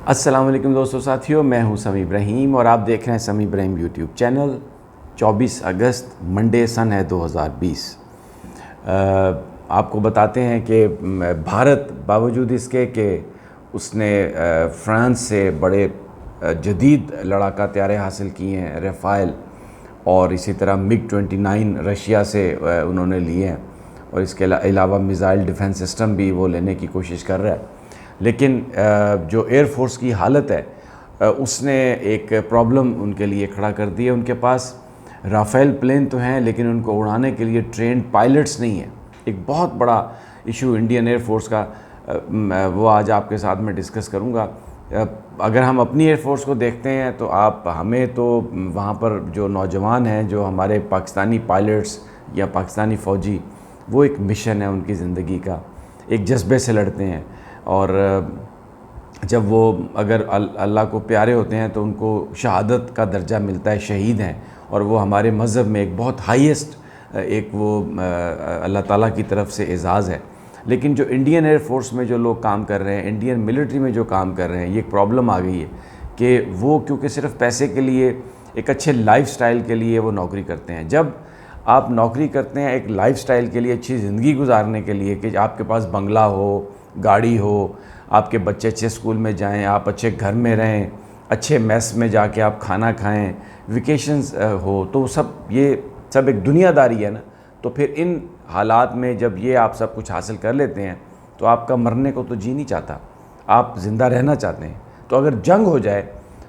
السلام علیکم دوستو ساتھیوں، میں ہوں سمی ابراہیم اور آپ دیکھ رہے ہیں سمی ابراہیم یوٹیوب چینل۔ 24 اگست منڈے سن ہے 2020۔ آپ کو بتاتے ہیں کہ بھارت باوجود اس کے کہ اس نے فرانس سے بڑے جدید لڑاکا طیارے حاصل کیے ہیں، ریفائل، اور اسی طرح MiG-29 رشیا سے انہوں نے لیے ہیں، اور اس کے علاوہ میزائل ڈیفنس سسٹم بھی وہ لینے کی کوشش کر رہا ہے، لیکن جو ایئر فورس کی حالت ہے اس نے ایک پرابلم ان کے لیے کھڑا کر دی ہے۔ ان کے پاس رافیل پلین تو ہیں لیکن ان کو اڑانے کے لیے ٹرینڈ پائلٹس نہیں ہیں۔ ایک بہت بڑا ایشو انڈین ایئر فورس کا، وہ آج آپ کے ساتھ میں ڈسکس کروں گا۔ اگر ہم اپنی ایئر فورس کو دیکھتے ہیں تو ہمیں تو وہاں پر جو نوجوان ہیں، جو ہمارے پاکستانی پائلٹس یا پاکستانی فوجی، وہ ایک مشن ہے ان کی زندگی کا، ایک جذبے سے لڑتے ہیں، اور جب وہ اگر اللہ کو پیارے ہوتے ہیں تو ان کو شہادت کا درجہ ملتا ہے، شہید ہیں، اور وہ ہمارے مذہب میں ایک بہت ہائیسٹ ایک وہ اللہ تعالیٰ کی طرف سے اعزاز ہے۔ لیکن جو انڈین ایئر فورس میں جو لوگ کام کر رہے ہیں، انڈین ملٹری میں جو کام کر رہے ہیں، یہ ایک پرابلم آ گئی ہے کہ وہ کیونکہ صرف پیسے کے لیے، ایک اچھے لائف سٹائل کے لیے وہ نوکری کرتے ہیں۔ جب آپ نوکری کرتے ہیں ایک لائف سٹائل کے لیے، اچھی زندگی گزارنے کے لیے، کہ آپ کے پاس بنگلہ ہو، گاڑی ہو، آپ کے بچے اچھے اسکول میں جائیں، آپ اچھے گھر میں رہیں، اچھے میس میں جا کے آپ کھانا کھائیں، ویکیشنز ہو، تو یہ سب ایک دنیا داری ہے نا۔ تو پھر ان حالات میں جب یہ آپ سب کچھ حاصل کر لیتے ہیں تو آپ کا مرنے کو تو جی نہیں چاہتا، آپ زندہ رہنا چاہتے ہیں۔ تو اگر جنگ ہو جائے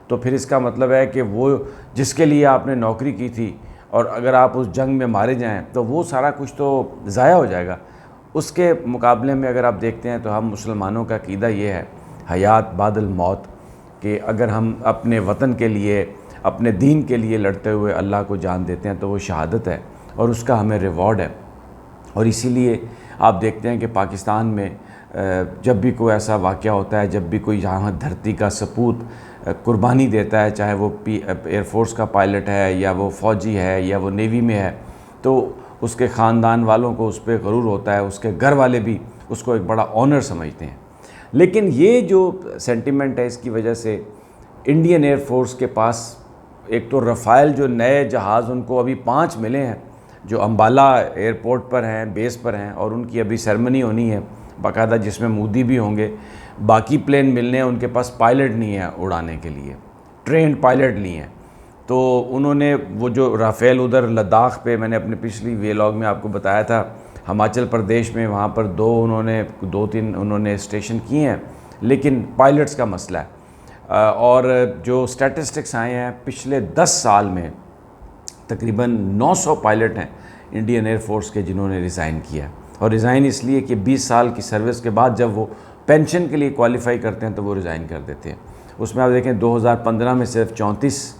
تو پھر اس کا مطلب ہے کہ وہ جس کے لیے آپ نے نوکری کی تھی، اور اگر آپ اس جنگ میں مارے جائیں تو وہ سارا کچھ تو ضائع ہو جائے گا۔ اس کے مقابلے میں اگر آپ دیکھتے ہیں تو ہم مسلمانوں کا عقیدہ یہ ہے، حیات بعد الموت، کہ اگر ہم اپنے وطن کے لیے، اپنے دین کے لیے لڑتے ہوئے اللہ کو جان دیتے ہیں تو وہ شہادت ہے، اور اس کا ہمیں ریوارڈ ہے۔ اور اسی لیے آپ دیکھتے ہیں کہ پاکستان میں جب بھی کوئی ایسا واقعہ ہوتا ہے، جب بھی کوئی یہاں دھرتی کا سپوت قربانی دیتا ہے، چاہے وہ ایئر فورس کا پائلٹ ہے یا وہ فوجی ہے یا وہ نیوی میں ہے، تو اس کے خاندان والوں کو اس پہ غرور ہوتا ہے، اس کے گھر والے بھی اس کو ایک بڑا آنر سمجھتے ہیں۔ لیکن یہ جو سینٹیمنٹ ہے، اس کی وجہ سے انڈین ایئر فورس کے پاس ایک تو رفائل جو نئے جہاز، ان کو ابھی 5 ملے ہیں جو امبالہ ایئرپورٹ پر ہیں، بیس پر ہیں، اور ان کی ابھی سیرمنی ہونی ہے باقاعدہ، جس میں مودی بھی ہوں گے۔ باقی پلین ملنے ہیں، ان کے پاس پائلٹ نہیں ہے اڑانے کے لیے، ٹرینڈ پائلٹ نہیں ہے۔ تو انہوں نے وہ جو رافیل ادھر لداخ پہ، میں نے اپنے پچھلی ویلاگ میں آپ کو بتایا تھا، ہماچل پردیش میں وہاں پر 2-3 انہوں نے اسٹیشن کیے ہیں، لیکن پائلٹس کا مسئلہ ہے۔ اور جو سٹیٹسٹکس آئے ہیں پچھلے 10 سال میں، تقریباً 900 پائلٹ ہیں انڈین ایئر فورس کے جنہوں نے ریزائن کیا ہے، اور ریزائن اس لیے کہ 20 سال کی سروس کے بعد جب وہ پینشن کے لیے کوالیفائی کرتے ہیں تو وہ ریزائن کر دیتے ہیں۔ اس میں آپ دیکھیں 2015 میں صرف 34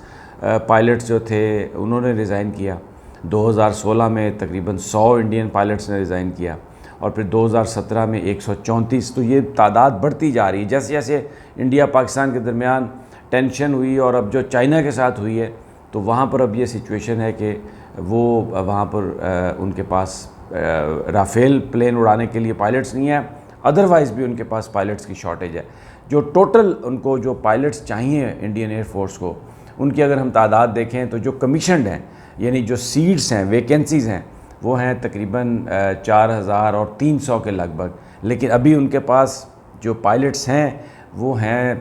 پائلٹس جو تھے انہوں نے ریزائن کیا، 2016 میں تقریباً 100 انڈین پائلٹس نے ریزائن کیا، اور پھر 2017 میں 134۔ تو یہ تعداد بڑھتی جا رہی ہے جیسے جیسے انڈیا پاکستان کے درمیان ٹینشن ہوئی، اور اب جو چائنا کے ساتھ ہوئی ہے، تو وہاں پر اب یہ سچویشن ہے کہ وہ وہاں پر ان کے پاس رافیل پلین اڑانے کے لیے پائلٹس نہیں ہیں، ادروائز بھی ان کے پاس پائلٹس کی شارٹیج ہے۔ جو ٹوٹل ان کو جو پائلٹس چاہیے انڈین ایئر فورس کو، ان کی اگر ہم تعداد دیکھیں تو جو کمیشنڈ ہیں، یعنی جو سیٹس ہیں، ویکنسیز ہیں، وہ ہیں تقریباً 4300 کے لگ بھگ، لیکن ابھی ان کے پاس جو پائلٹس ہیں وہ ہیں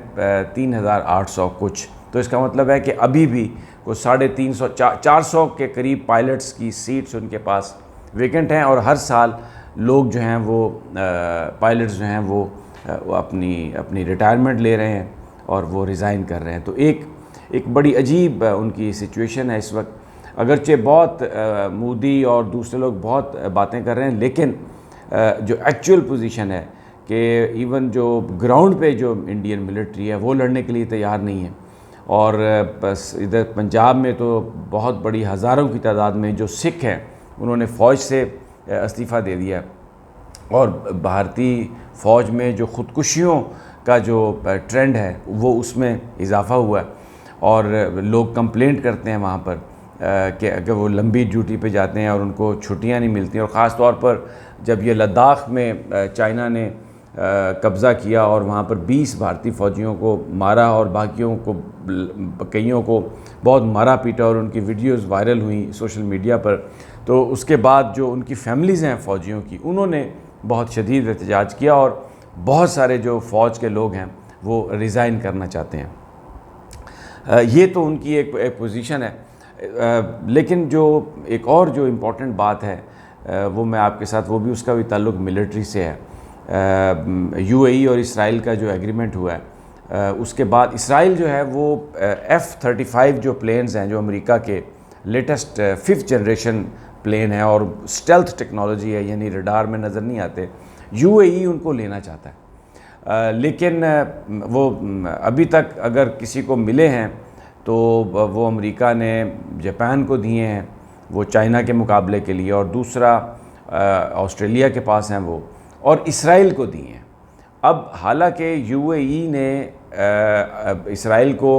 3800 کچھ۔ تو اس کا مطلب ہے کہ ابھی بھی کوئی 350-400 کے قریب پائلٹس کی سیٹس ان کے پاس ویکنٹ ہیں، اور ہر سال لوگ جو ہیں وہ پائلٹس جو ہیں وہ اپنی ریٹائرمنٹ لے رہے ہیں اور وہ ریزائن کر رہے ہیں۔ تو ایک بڑی عجیب ان کی سچویشن ہے اس وقت۔ اگرچہ بہت مودی اور دوسرے لوگ بہت باتیں کر رہے ہیں، لیکن جو ایکچوئل پوزیشن ہے کہ ایون جو گراؤنڈ پہ جو انڈین ملٹری ہے وہ لڑنے کے لیے تیار نہیں ہے۔ اور بس ادھر پنجاب میں تو بہت بڑی ہزاروں کی تعداد میں جو سکھ ہیں انہوں نے فوج سے استعفیٰ دے دیا، اور بھارتی فوج میں جو خودکشیوں کا جو ٹرینڈ ہے وہ اس میں اضافہ ہوا ہے، اور لوگ کمپلینٹ کرتے ہیں وہاں پر کہ اگر وہ لمبی ڈیوٹی پہ جاتے ہیں اور ان کو چھٹیاں نہیں ملتی، اور خاص طور پر جب یہ لداخ میں چائنا نے قبضہ کیا اور وہاں پر 20 بھارتی فوجیوں کو مارا اور باقیوں کو کئیوں کو بہت مارا پیٹا اور ان کی ویڈیوز وائرل ہوئیں سوشل میڈیا پر. تو اس کے بعد جو ان کی فیملیز ہیں فوجیوں کی, انہوں نے بہت شدید احتجاج کیا اور بہت سارے جو فوج کے لوگ ہیں وہ ریزائن کرنا چاہتے ہیں. یہ تو ان کی ایک پوزیشن ہے. لیکن جو ایک اور جو امپورٹنٹ بات ہے وہ میں آپ کے ساتھ, وہ بھی اس کا بھی تعلق ملٹری سے ہے. یو اے ای اور اسرائیل کا جو ایگریمنٹ ہوا ہے, اس کے بعد اسرائیل جو ہے وہ F-35 جو پلینز ہیں جو امریکہ کے لیٹسٹ 5th جنریشن پلین ہے اور اسٹیلتھ ٹیکنالوجی ہے, یعنی ریڈار میں نظر نہیں آتے, یو اے ای ان کو لینا چاہتا ہے. لیکن وہ ابھی تک اگر کسی کو ملے ہیں تو وہ امریکہ نے جاپان کو دیے ہیں, وہ چائنا کے مقابلے کے لیے, اور دوسرا آسٹریلیا کے پاس ہیں وہ, اور اسرائیل کو دیے ہیں. اب حالانکہ یو اے ای نے اسرائیل کو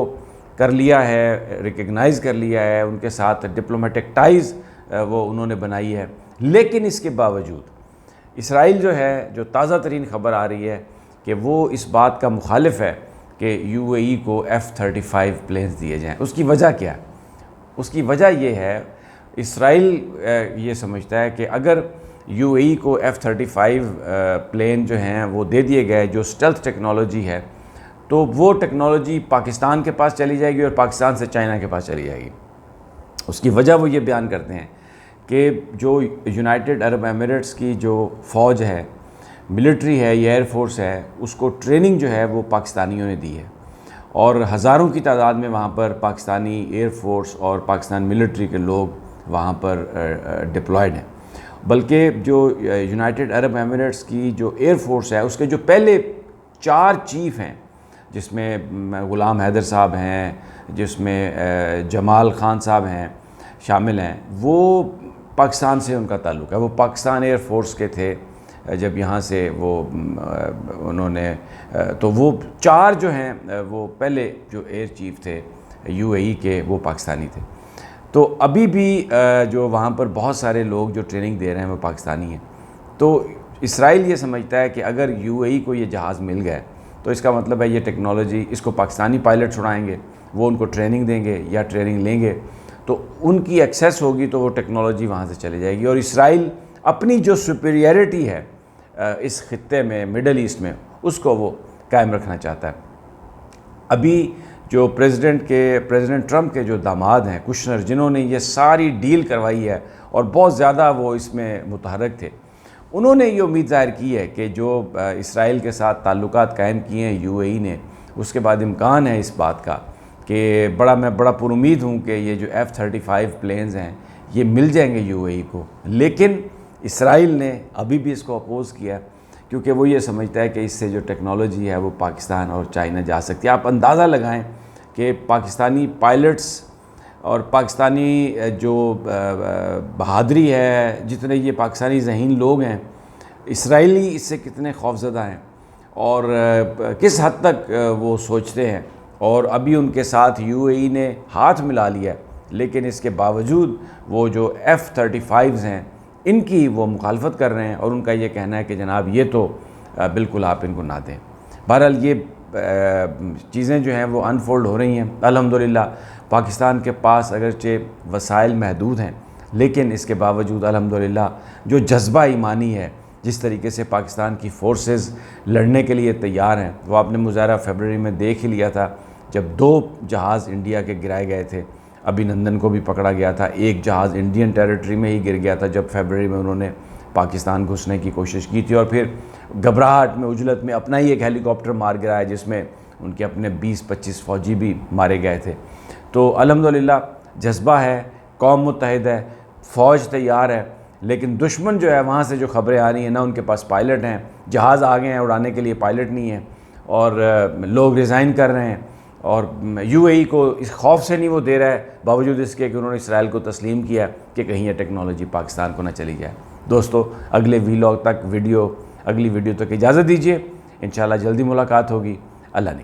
کر لیا ہے, ریکگنائز کر لیا ہے, ان کے ساتھ ڈپلومیٹک ٹائز وہ انہوں نے بنائی ہے, لیکن اس کے باوجود اسرائیل جو ہے, جو تازہ ترین خبر آ رہی ہے کہ وہ اس بات کا مخالف ہے کہ یو اے ای کو F-35 پلینز دیے جائیں. اس کی وجہ کیا ہے؟ اس کی وجہ یہ ہے, اسرائیل یہ سمجھتا ہے کہ اگر یو اے ای کو F-35 پلین جو ہیں وہ دے دیے گئے جو اسٹیلتھ ٹیکنالوجی ہے, تو وہ ٹیکنالوجی پاکستان کے پاس چلی جائے گی اور پاکستان سے چائنا کے پاس چلی جائے گی. اس کی وجہ وہ یہ بیان کرتے ہیں کہ جو یونائٹڈ عرب ایمریٹس کی جو فوج ہے, ملٹری ہے یا ایئر فورس ہے, اس کو ٹریننگ جو ہے وہ پاکستانیوں نے دی ہے, اور ہزاروں کی تعداد میں وہاں پر پاکستانی ایئر فورس اور پاکستان ملٹری کے لوگ وہاں پر ڈپلائڈ ہیں. بلکہ جو یونائٹڈ عرب ایمریٹس کی جو ایئر فورس ہے, اس کے جو پہلے 4 چیف ہیں, جس میں غلام حیدر صاحب ہیں, جس میں جمال خان صاحب ہیں, شامل ہیں, وہ پاکستان سے ان کا تعلق ہے. وہ پاکستان ایئر فورس کے تھے جب یہاں سے وہ انہوں نے, تو وہ 4 جو ہیں وہ پہلے جو ایئر چیف تھے یو اے ای کے, وہ پاکستانی تھے. تو ابھی بھی جو وہاں پر بہت سارے لوگ جو ٹریننگ دے رہے ہیں وہ پاکستانی ہیں. تو اسرائیل یہ سمجھتا ہے کہ اگر یو اے ای کو یہ جہاز مل گئے تو اس کا مطلب ہے یہ ٹیکنالوجی, اس کو پاکستانی پائلٹ چھڑائیں گے, وہ ان کو ٹریننگ دیں گے یا ٹریننگ لیں گے, تو ان کی ایکسیس ہوگی تو وہ ٹیکنالوجی وہاں سے چلی جائے گی. اور اسرائیل اپنی جو سپیریئرٹی ہے اس خطے میں, مڈل ایسٹ میں, اس کو وہ قائم رکھنا چاہتا ہے. ابھی جو پریزیڈنٹ ٹرمپ کے جو داماد ہیں کشنر, جنہوں نے یہ ساری ڈیل کروائی ہے اور بہت زیادہ وہ اس میں متحرک تھے, انہوں نے یہ امید ظاہر کی ہے کہ جو اسرائیل کے ساتھ تعلقات قائم کیے ہیں یو اے ای نے, اس کے بعد امکان ہے اس بات کا کہ میں بڑا پر امید ہوں کہ یہ جو F-35 پلینز ہیں یہ مل جائیں گے یو اے ای کو. لیکن اسرائیل نے ابھی بھی اس کو اپوز کیا ہے, کیونکہ وہ یہ سمجھتا ہے کہ اس سے جو ٹیکنالوجی ہے وہ پاکستان اور چائنا جا سکتی ہے. آپ اندازہ لگائیں کہ پاکستانی پائلٹس اور پاکستانی جو بہادری ہے, جتنے یہ پاکستانی ذہین لوگ ہیں, اسرائیلی اس سے کتنے خوفزدہ ہیں اور کس حد تک وہ سوچتے ہیں. اور ابھی ان کے ساتھ یو اے ای نے ہاتھ ملا لیا ہے, لیکن اس کے باوجود وہ جو F-35 ہیں ان کی وہ مخالفت کر رہے ہیں, اور ان کا یہ کہنا ہے کہ جناب یہ تو بالکل آپ ان کو نہ دیں. بہرحال یہ چیزیں جو ہیں وہ انفولڈ ہو رہی ہیں. الحمدللہ پاکستان کے پاس اگرچہ وسائل محدود ہیں, لیکن اس کے باوجود الحمدللہ جو جذبہ ایمانی ہے, جس طریقے سے پاکستان کی فورسز لڑنے کے لیے تیار ہیں, وہ آپ نے مظاہرہ فیبرری میں دیکھ ہی لیا تھا جب 2 جہاز انڈیا کے گرائے گئے تھے. ابھی نندن کو بھی پکڑا گیا تھا, ایک جہاز انڈین ٹیریٹری میں ہی گر گیا تھا جب فیبرری میں انہوں نے پاکستان گھسنے کی کوشش کی تھی, اور پھر گھبراہٹ میں, عجلت میں اپنا ہی ایک ہیلی کاپٹر مار گرایا جس میں ان کے اپنے 20-25 فوجی بھی مارے گئے تھے. تو الحمدللہ جذبہ ہے, قوم متحد ہے, فوج تیار ہے, لیکن دشمن جو ہے وہاں سے جو خبریں آ رہی ہیں, نہ ان کے پاس پائلٹ ہیں, جہاز آ گئے ہیں اڑانے کے لیے, پائلٹ نہیں ہیں, اور لوگ ریزائن کر رہے ہیں, اور یو اے ای کو اس خوف سے نہیں وہ دے رہا ہے باوجود اس کے کہ انہوں نے اسرائیل کو تسلیم کیا کہ کہیں یہ ٹیکنالوجی پاکستان کو نہ چلی جائے. دوستو اگلے اگلی ویڈیو تک اجازت دیجیے, انشاءاللہ جلدی ملاقات ہوگی. اللہ نے